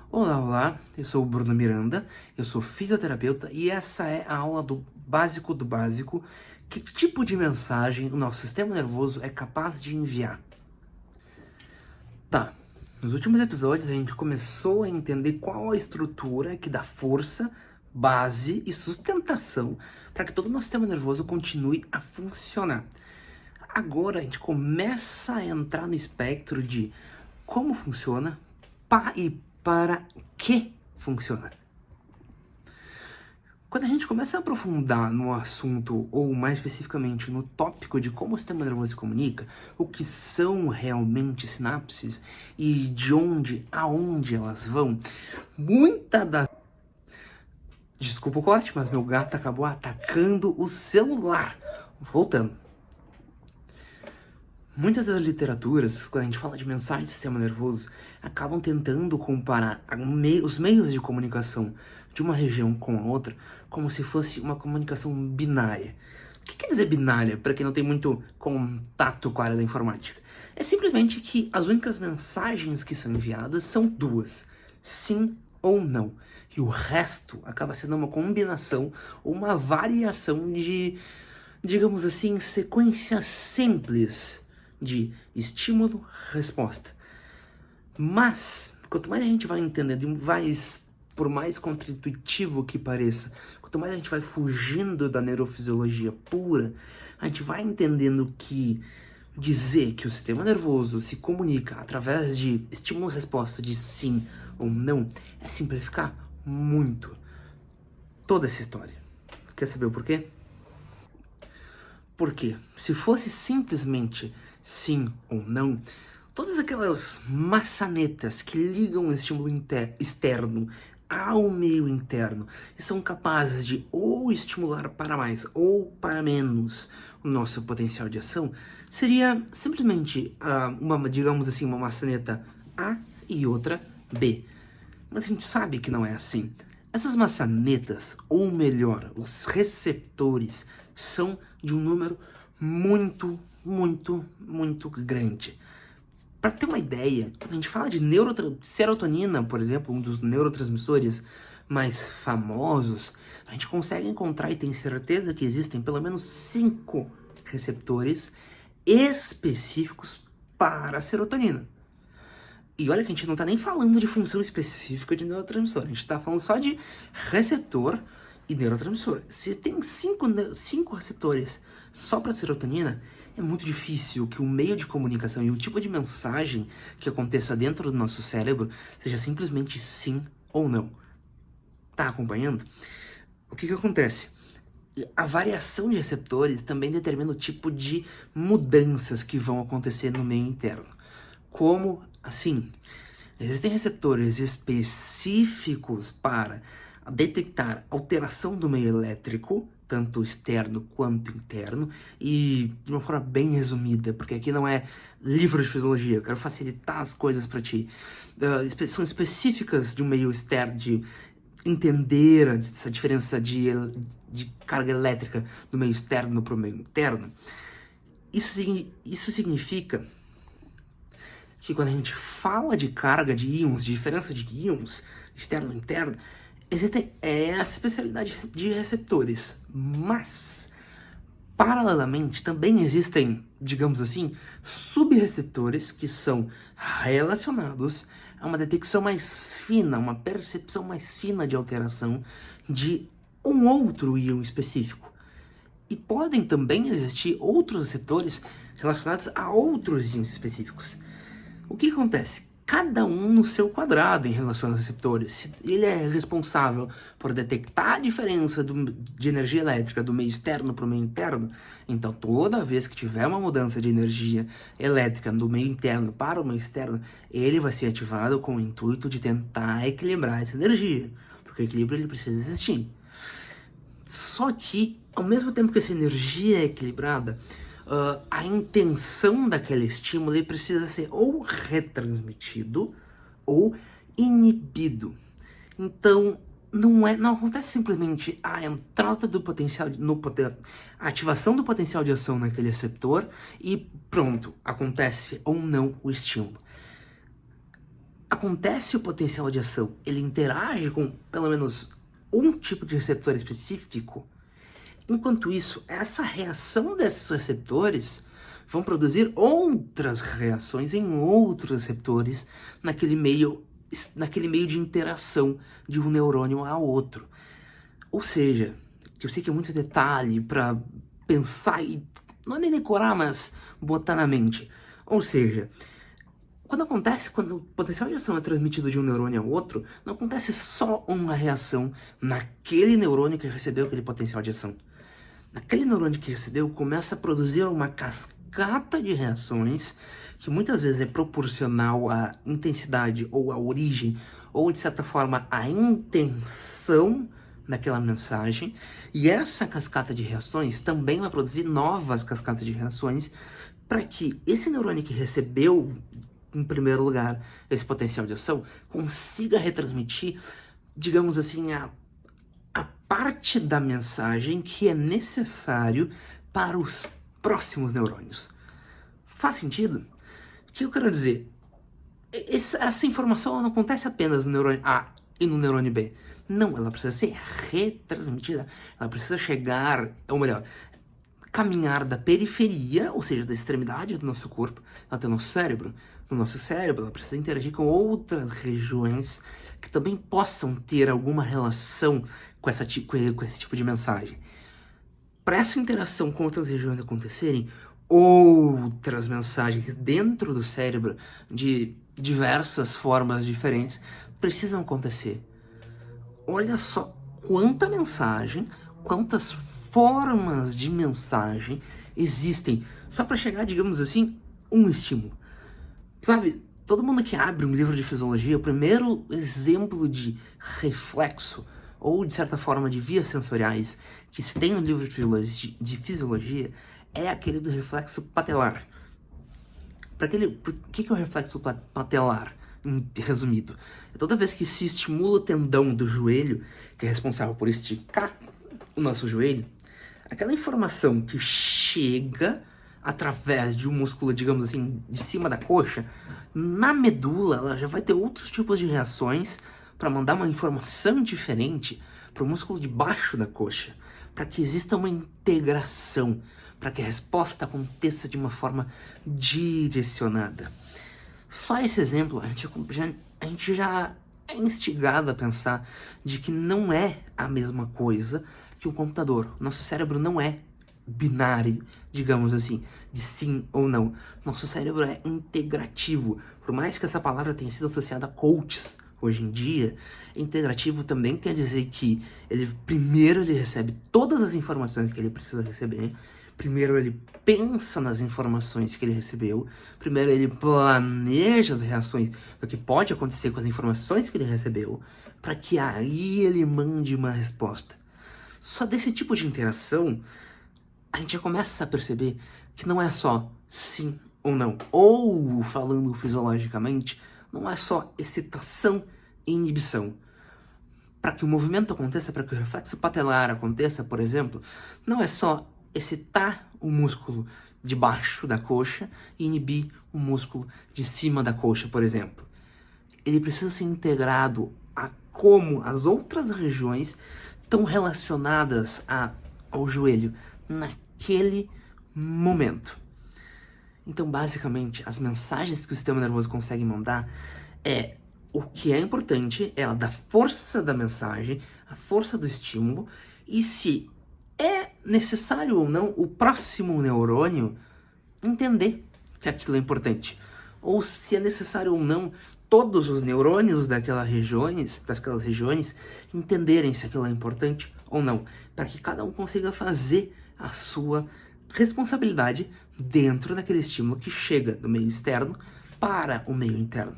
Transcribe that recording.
Olá, olá, eu sou o Bruno Miranda, eu sou fisioterapeuta e essa é a aula do básico. Que tipo de mensagem o nosso sistema nervoso é capaz de enviar? Tá, nos últimos episódios a gente começou a entender qual a estrutura que dá força, base e sustentação para que todo o nosso sistema nervoso continue a funcionar. Agora a gente começa a entrar no espectro de como funciona e para que funciona. Quando a gente começa a aprofundar no assunto, ou mais especificamente no tópico de como o sistema nervoso se comunica, o que são realmente sinapses e de onde aonde elas vão, muita da... Desculpa o corte, mas meu gato acabou atacando o celular. Voltando. Muitas das literaturas, quando a gente fala de mensagem do sistema nervoso, acabam tentando comparar os meios de comunicação de uma região com a outra como se fosse uma comunicação binária. O que quer dizer binária, para quem não tem muito contato com a área da informática? É simplesmente que as únicas mensagens que são enviadas são duas, sim ou não. E o resto acaba sendo uma combinação ou uma variação de, digamos assim, sequências simples de estímulo-resposta. Mas, quanto mais a gente vai entendendo, por mais contra-intuitivo que pareça, quanto mais a gente vai fugindo da neurofisiologia pura, a gente vai entendendo que dizer que o sistema nervoso se comunica através de estímulo-resposta de sim ou não é simplificar muito toda essa história. Quer saber o porquê? Porque se fosse simplesmente sim ou não, todas aquelas maçanetas que ligam o estímulo externo ao meio interno e são capazes de ou estimular para mais ou para menos o nosso potencial de ação, seria simplesmente digamos assim, uma maçaneta A e outra B. Mas a gente sabe que não é assim. Essas maçanetas, ou melhor, os receptores, são de um número muito grande. Para ter uma ideia, quando a gente fala de serotonina, por exemplo, um dos neurotransmissores mais famosos, a gente consegue encontrar e tem certeza que existem pelo menos 5 receptores específicos para a serotonina. E olha que a gente não tá nem falando de função específica de neurotransmissor, a gente tá falando só de receptor e neurotransmissor. Se tem 5 receptores só para serotonina, é muito difícil que o meio de comunicação e o tipo de mensagem que aconteça dentro do nosso cérebro seja simplesmente sim ou não. Tá acompanhando? O que acontece? A variação de receptores também determina o tipo de mudanças que vão acontecer no meio interno. Como assim? Existem receptores específicos para detectar alteração do meio elétrico, tanto externo quanto interno, e de uma forma bem resumida, porque aqui não é livro de fisiologia, eu quero facilitar as coisas para ti. São específicas de um meio externo, de entender essa diferença de carga elétrica do meio externo para o meio interno. Isso significa que quando a gente fala de carga de íons, de diferença de íons, externo e interno, existem essa especialidade de receptores, mas, paralelamente, também existem, digamos assim, subreceptores que são relacionados a uma detecção mais fina, uma percepção mais fina de alteração de um outro íon específico. E podem também existir outros receptores relacionados a outros íons específicos. O que acontece? Cada um no seu quadrado em relação aos receptores. Se ele é responsável por detectar a diferença de energia elétrica do meio externo para o meio interno, então toda vez que tiver uma mudança de energia elétrica do meio interno para o meio externo, ele vai ser ativado com o intuito de tentar equilibrar essa energia, porque o equilíbrio ele precisa existir. Só que, ao mesmo tempo que essa energia é equilibrada, a intenção daquele estímulo ele precisa ser ou retransmitido ou inibido. Então, não acontece simplesmente a entrada do potencial, a ativação do potencial de ação naquele receptor e pronto, acontece ou não o estímulo. acontece o potencial de ação, ele interage com pelo menos um tipo de receptor específico. Enquanto isso, essa reação desses receptores vão produzir outras reações em outros receptores naquele meio de interação de um neurônio a outro. Ou seja, eu sei que é muito detalhe para pensar e não é nem decorar, mas botar na mente. Ou seja, quando o potencial de ação é transmitido de um neurônio ao outro, não acontece só uma reação naquele neurônio que recebeu aquele potencial de ação. Naquele neurônio que recebeu, começa a produzir uma cascata de reações que muitas vezes é proporcional à intensidade ou à origem, ou de certa forma à intenção daquela mensagem. E essa cascata de reações também vai produzir novas cascatas de reações para que esse neurônio que recebeu, em primeiro lugar, esse potencial de ação, consiga retransmitir, digamos assim, a parte da mensagem que é necessário para os próximos neurônios. Faz sentido? O que eu quero dizer? Essa informação não acontece apenas no neurônio A e no neurônio B. Não, ela precisa ser retransmitida. Ela precisa chegar, ou melhor, caminhar da periferia, ou seja, da extremidade do nosso corpo, até o nosso cérebro. No nosso cérebro, ela precisa interagir com outras regiões que também possam ter alguma relação com esse tipo de mensagem. Para essa interação com outras regiões acontecerem, outras mensagens dentro do cérebro, de diversas formas diferentes, precisam acontecer. Olha só quanta mensagem, quantas formas de mensagem existem só para chegar, digamos assim, um estímulo. Sabe, todo mundo que abre um livro de fisiologia, o primeiro exemplo de reflexo ou, de certa forma, de vias sensoriais que se tem no livro de fisiologia é aquele do reflexo patelar. O que é o reflexo patelar, resumido? É toda vez que se estimula o tendão do joelho, que é responsável por esticar o nosso joelho, aquela informação que chega através de um músculo, digamos assim, de cima da coxa, na medula ela já vai ter outros tipos de reações para mandar uma informação diferente para o músculo de baixo da coxa, para que exista uma integração, para que a resposta aconteça de uma forma direcionada. Só esse exemplo, a gente já é instigado a pensar de que não é a mesma coisa que um computador. Nosso cérebro não é binário, digamos assim, de sim ou não. Nosso cérebro é integrativo. Por mais que essa palavra tenha sido associada a coaches hoje em dia, integrativo também quer dizer que primeiro ele recebe todas as informações que ele precisa receber, primeiro ele pensa nas informações que ele recebeu, primeiro ele planeja as reações do que pode acontecer com as informações que ele recebeu, para que aí ele mande uma resposta. Só desse tipo de interação, a gente já começa a perceber que não é só sim ou não. Ou, falando fisiologicamente, não é só excitação e inibição. Para que o movimento aconteça, para que o reflexo patelar aconteça, por exemplo, não é só excitar o músculo de baixo da coxa e inibir o músculo de cima da coxa, por exemplo. Ele precisa ser integrado a como as outras regiões estão relacionadas ao joelho naquele momento. Então, basicamente, as mensagens que o sistema nervoso consegue mandar o que é importante, ela dá força da mensagem, a força do estímulo, e se é necessário ou não o próximo neurônio entender que aquilo é importante. Ou se é necessário ou não todos os neurônios daquelas regiões entenderem se aquilo é importante ou não, para que cada um consiga fazer a sua responsabilidade dentro daquele estímulo que chega do meio externo para o meio interno.